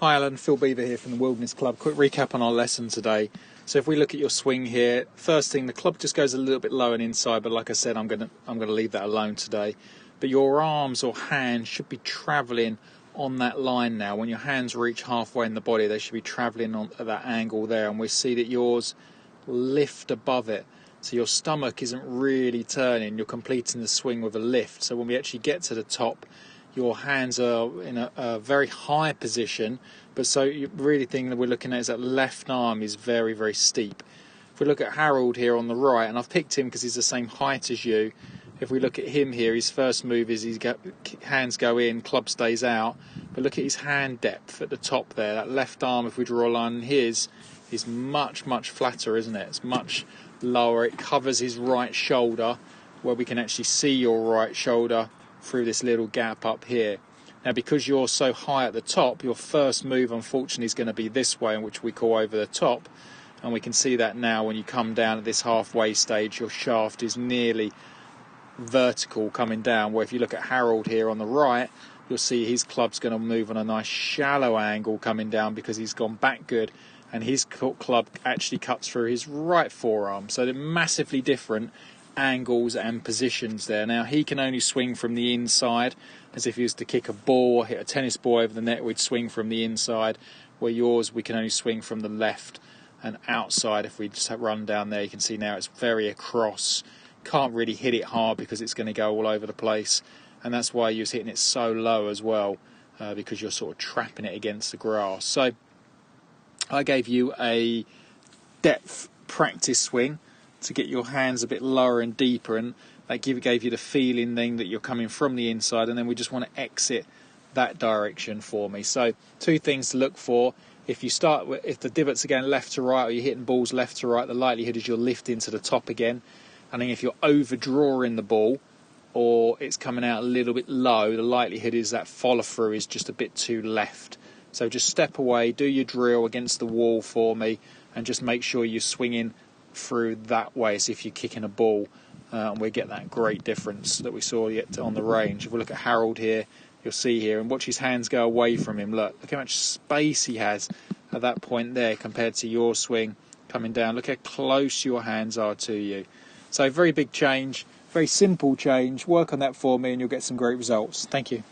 Hi Alan, Phil Beever here from the Wilderness Club. Quick recap on our lesson today. So if we look at your swing here, first thing, the club just goes a little bit low and inside, but like I said, I'm gonna leave that alone today. But your arms or hands should be travelling on that line now. When your hands reach halfway in the body, they should be travelling on at that angle there, and we see that yours lift above it. So your stomach isn't really turning, you're completing the swing with a lift. So when we actually get to the top, your hands are in a very high position, but so you really think that we're looking at is that left arm is very, very steep. If we look at Harold here on the right, and I've picked him because he's the same height as you. If we look at him here, his first move is hands go in, club stays out. But look at his hand depth at the top there. That left arm, if we draw a line on his, is much, much flatter, isn't it? It's much lower. It covers his right shoulder, where we can actually see your right shoulder through this little gap up here. Now, because you're so high at the top, your first move unfortunately is going to be this way, in which we call over the top, and we can see that now when you come down at this halfway stage, your shaft is nearly vertical coming down, where if you look at Harold here on the right, you'll see his club's going to move on a nice shallow angle coming down because he's gone back good, and his club actually cuts through his right forearm. So they're massively different angles and positions there. Now he can only swing from the inside, as if he was to kick a ball or hit a tennis ball over the net, we'd swing from the inside, where yours we can only swing from the left and outside. If we just run down there, you can see now it's very across, can't really hit it hard because it's going to go all over the place, and that's why you're hitting it so low as well, because you're sort of trapping it against the grass. So I gave you a depth practice swing to get your hands a bit lower and deeper, and that gave you the feeling then that you're coming from the inside, and then we just want to exit that direction for me. So two things to look for: if you start with, if the divots are going left to right, or you're hitting balls left to right, the likelihood is you're lifting to the top again. And then if you're overdrawing the ball, or it's coming out a little bit low, the likelihood is that follow through is just a bit too left. So just step away, do your drill against the wall for me, and just make sure you're swinging through that way as if you're kicking a ball, and we get that great difference that we saw yet on the range. If we look at Harold here, you'll see here, and watch his hands go away from him. Look how much space he has at that point there compared to your swing coming down. Look how close your hands are to you. So very big change, very simple change. Work on that for me and you'll get some great results. Thank you.